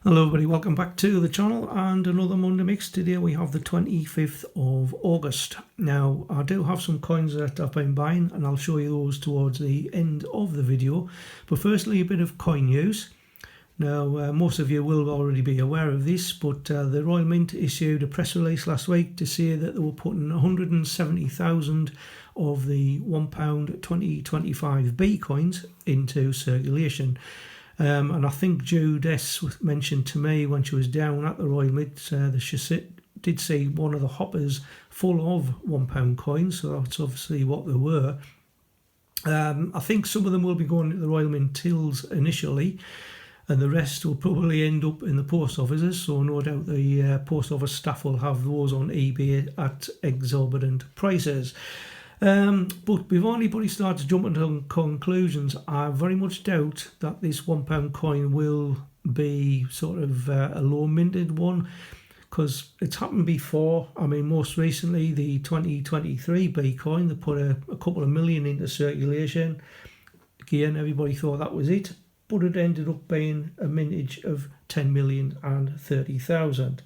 Hello everybody, welcome back to the channel and another Monday Mix. Today we have the 25th of August. Now I do have some coins that I've been buying and I'll show you those towards the end of the video. But firstly, a bit of coin news. Now most of you will already be aware of this, but the Royal Mint issued a press release last week to say that they were putting 170,000 of the £1 2025B coins into circulation. And I think Judith mentioned to me when she was down at the Royal Mint that she did see one of the hoppers full of £1 coins, so that's obviously what they were. I think some of them will be going to the Royal Mint tills initially, and the rest will probably end up in the post offices, so no doubt the post office staff will have those on eBay at exorbitant prices. But before anybody starts jumping to conclusions, I very much doubt that this £1 coin will be sort of a low minted one, because it's happened before. I mean, most recently the 2023 B coin, they put a couple of million into circulation. Again, everybody thought that was it, but it ended up being a mintage of 10 million and 30,000.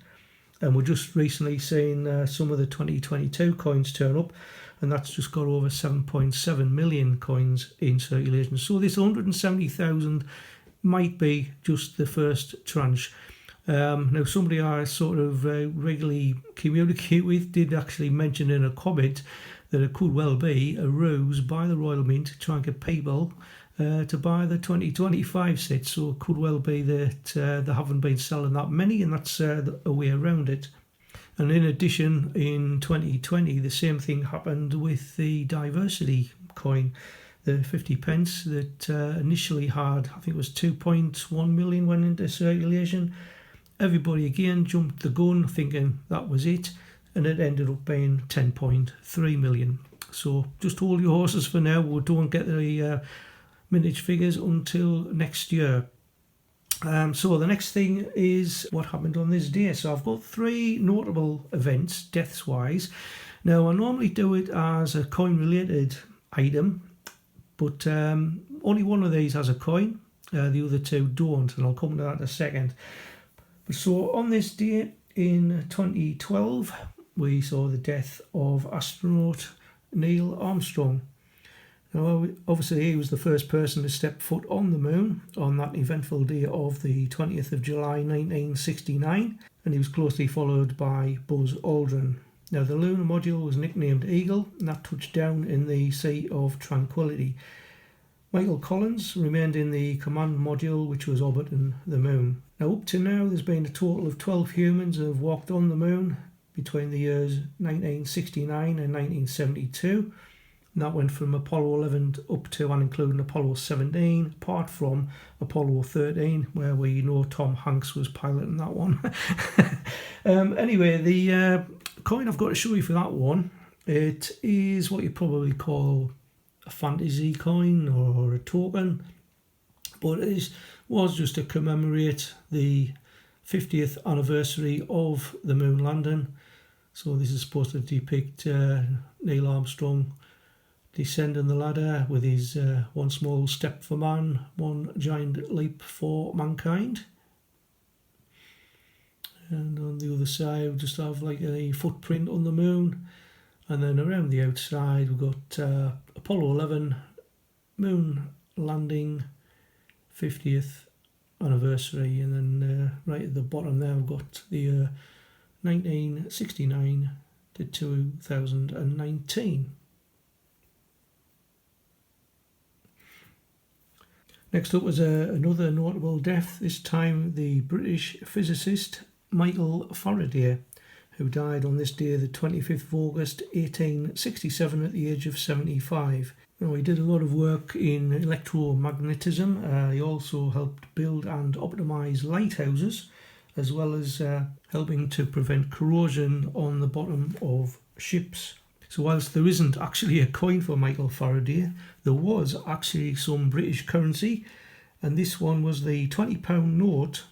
And we're just recently seeing some of the 2022 coins turn up, and that's just got over 7.7 million coins in circulation. So this 170,000 might be just the first tranche. Now, somebody I sort of regularly communicate with did actually mention in a comment that it could well be a ruse by the Royal Mint to try and get people to buy the 2025 set. So it could well be that they haven't been selling that many, and that's a way around it. And in addition, in 2020, the same thing happened with the diversity coin, the 50 pence that initially had, I think it was 2.1 million went into circulation. Everybody again jumped the gun thinking that was it, and it ended up being 10.3 million. So just hold your horses for now. We don't get the mintage figures until next year. So the next thing is what happened on this day. So I've got three notable events, deaths wise. Now I normally do it as a coin related item, but only one of these has a coin, the other two don't, and I'll come to that in a second. But so on this day in 2012, we saw the death of astronaut Neil Armstrong. Now, obviously, he was the first person to step foot on the moon on that eventful day of the 20th of July 1969, and he was closely followed by Buzz Aldrin. Now, the lunar module was nicknamed Eagle, and that touched down in the Sea of Tranquility. Michael Collins remained in the command module, which was orbiting the moon. Now, up to now, there's been a total of 12 humans who have walked on the moon between the years 1969 and 1972. And that went from Apollo 11 up to and including Apollo 17, apart from Apollo 13, where we know Tom Hanks was piloting that one. Anyway, the coin I've got to show you for that one, it is what you probably call a fantasy coin or a token, but it was just to commemorate the 50th anniversary of the moon landing. So this is supposed to depict Neil Armstrong descending the ladder with his one small step for man, one giant leap for mankind. And on the other side we just have like a footprint on the moon, and then around the outside we've got Apollo 11 moon landing 50th anniversary, and then right at the bottom there we've got the 1969 to 2019. Next up was another notable death, this time the British physicist Michael Faraday, who died on this day, the 25th of August 1867, at the age of 75. Now, he did a lot of work in electromagnetism. He also helped build and optimise lighthouses, as well as helping to prevent corrosion on the bottom of ships. So whilst there isn't actually a coin for Michael Faraday, there was actually some British currency, and this one was the £20 note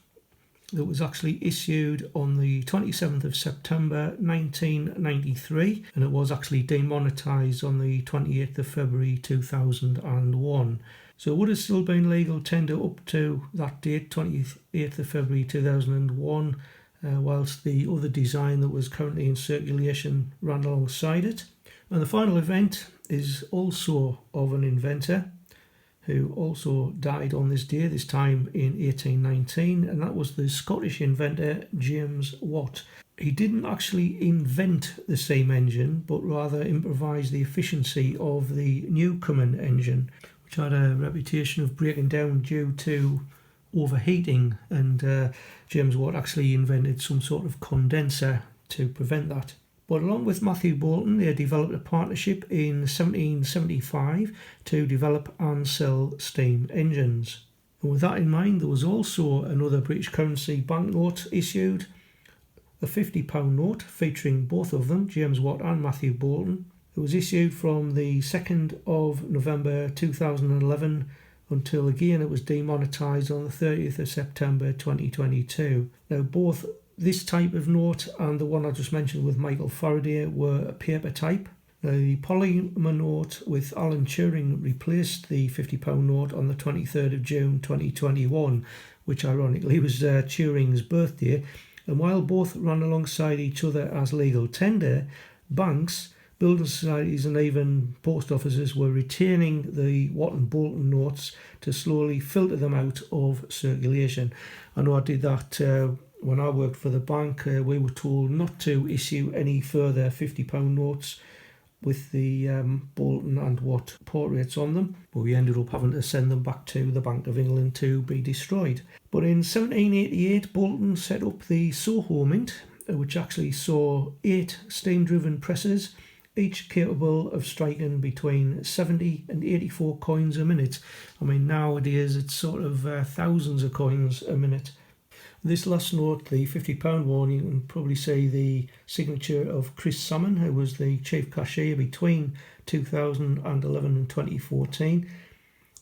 that was actually issued on the 27th of September 1993, and it was actually demonetised on the 28th of February 2001. So it would have still been legal tender up to that date, 28th of February 2001, whilst the other design that was currently in circulation ran alongside it. And the final event is also of an inventor who also died on this day, this time in 1819, and that was the Scottish inventor James Watt. He didn't actually invent the steam engine, but rather improvised the efficiency of the Newcomen engine, which had a reputation of breaking down due to overheating, and James Watt actually invented some sort of condenser to prevent that. But along with Matthew Boulton, they developed a partnership in 1775 to develop and sell steam engines. And with that in mind, there was also another British currency banknote issued, a £50 note featuring both of them, James Watt and Matthew Boulton. It was issued from the 2nd of November 2011 until again it was demonetised on the 30th of September 2022. Now both this type of note and the one I just mentioned with Michael Faraday were a paper type. Now, the polymer note with Alan Turing replaced the £50 note on the 23rd of June 2021, which ironically was Turing's birthday. And while both ran alongside each other as legal tender, banks, building societies and even post offices were retaining the Watt and Boulton notes to slowly filter them out of circulation. I know I did that when I worked for the bank. We were told not to issue any further £50 notes with the Boulton and Watt portraits on them, but we ended up having to send them back to the Bank of England to be destroyed. But in 1788, Boulton set up the Soho Mint, which actually saw 8 steam-driven presses, each capable of striking between 70 and 84 coins a minute. I mean, nowadays it's sort of thousands of coins a minute. This last note, the £50 one, you can probably see the signature of Chris Salmon, who was the chief cashier between 2011 and 2014.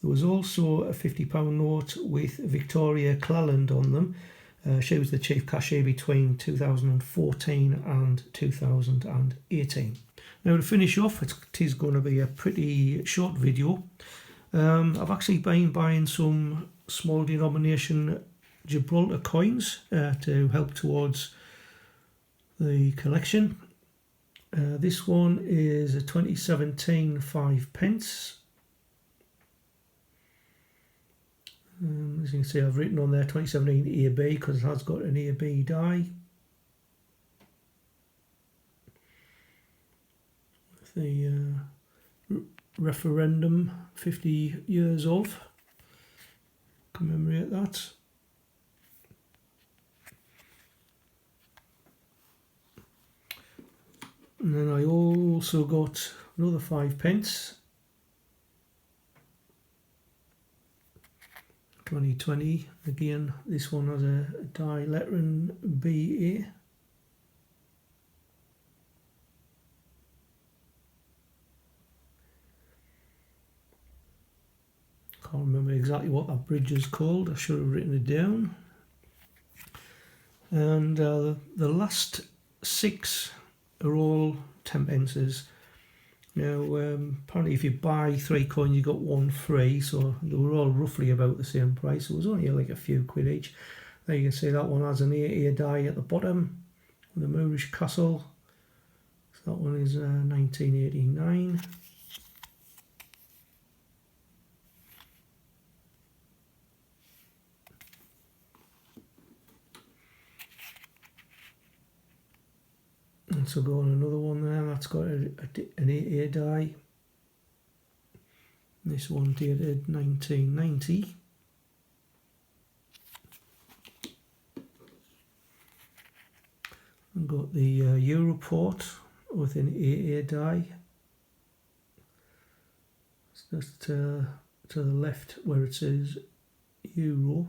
There was also a £50 note with Victoria Cleland on them. She was the chief cashier between 2014 and 2018. Now to finish off, it is going to be a pretty short video. I've actually been buying some small denomination Gibraltar coins to help towards the collection. This one is a 2017 5p. As you can see, I've written on there 2017 AB because it has got an AB die. With the referendum 50 years of, commemorate that. And then I also got another 5p, 2020. Again, this one has a die lettering BA. Can't remember exactly what that bridge is called. I should have written it down. And the last 6 are all 10p. Now, apparently if you buy 3 coins you got 1 free, so they were all roughly about the same price. It was only like a few quid each. There you can see that one has an A die at the bottom, the Moorish Castle. So that one is 1989. And so go on another one there, that's got an AA die. This one dated 1990. And got the Europort with an AA die. It's just to the left where it says Euro.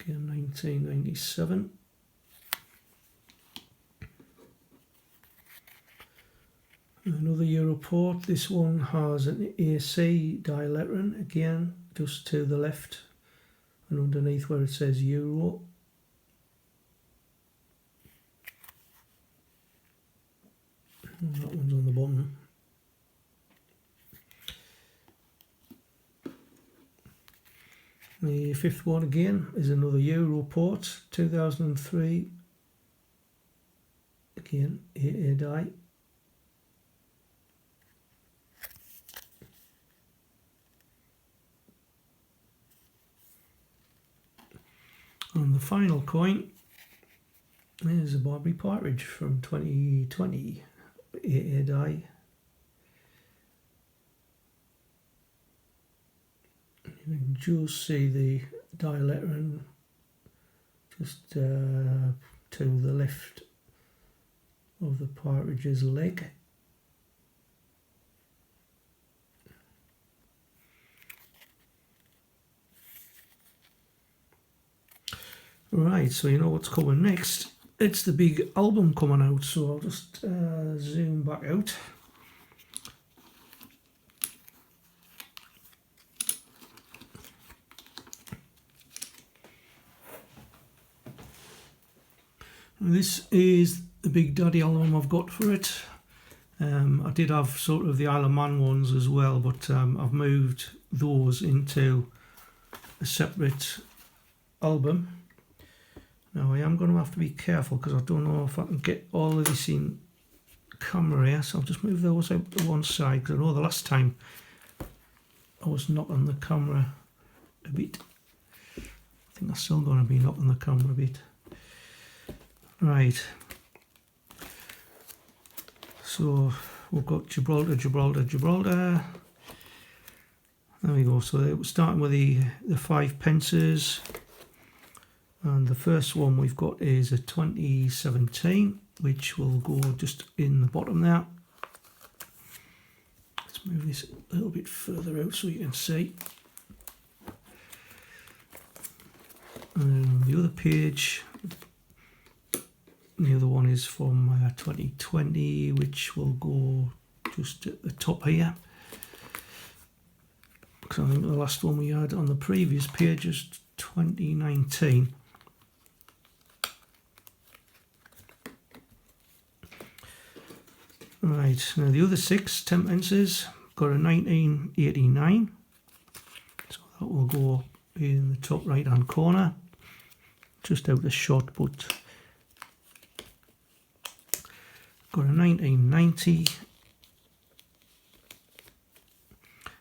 Again, 1997. Another Europort. This one has an AC die lettering again, just to the left and underneath where it says Euro. And that one's on the bottom. The fifth one again is another Europort, 2003. Again, AA die. And the final coin is a Barbary Partridge from 2020, AA die. You can just see the die lettering just to the left of the partridge's leg. Right, so you know what's coming next. It's the big album coming out, so I'll just zoom back out. This is the Big Daddy album I've got for it. I did have sort of the Isle of Man ones as well, but I've moved those into a separate album. Now I am going to have to be careful because I don't know if I can get all of this in camera here, so I'll just move those out to one side, because I know the last time I was knocking the camera a bit. I think I'm still going to be knocking the camera a bit. Right, so we've got Gibraltar, Gibraltar, Gibraltar. There we go. So we're starting with the 5 pences, and the first one we've got is a 2017, which will go just in the bottom there. Let's move this a little bit further out so you can see. And the other page. The other one is from 2020, which will go just at the top here. Because I think the last one we had on the previous page is 2019. Right, now the other 6 tenpences got a 1989. So that will go in the top right hand corner. Just out of shot, but got a 1990,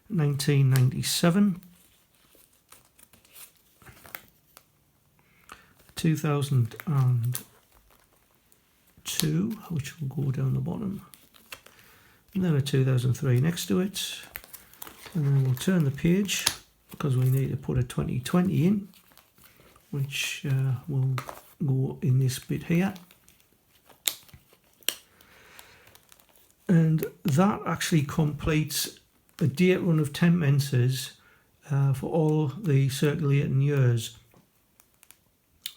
1997, 2002, which will go down the bottom, and then a 2003 next to it, and then we'll turn the page because we need to put a 2020 in, which will go in this bit here. And that actually completes a date run of 10 pences for all the circulating years.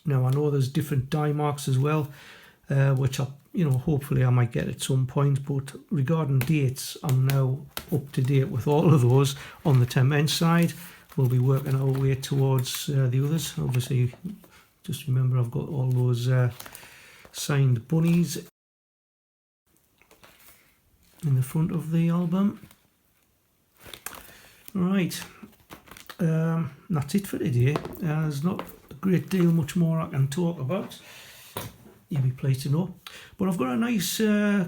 Now I know there's different die marks as well, which hopefully I might get at some point. But regarding dates, I'm now up to date with all of those on the 10 pence side. We'll be working our way towards the others. Obviously, just remember I've got all those signed bunnies in the front of the album. Right, that's it for today. There's not a great deal much more I can talk about, you'll be pleased to know, but I've got a nice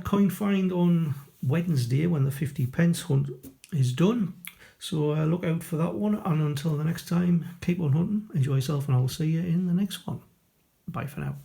coin find on Wednesday when the 50 pence hunt is done, so look out for that one, and until the next time, keep on hunting, enjoy yourself, and I'll see you in the next one. Bye for now.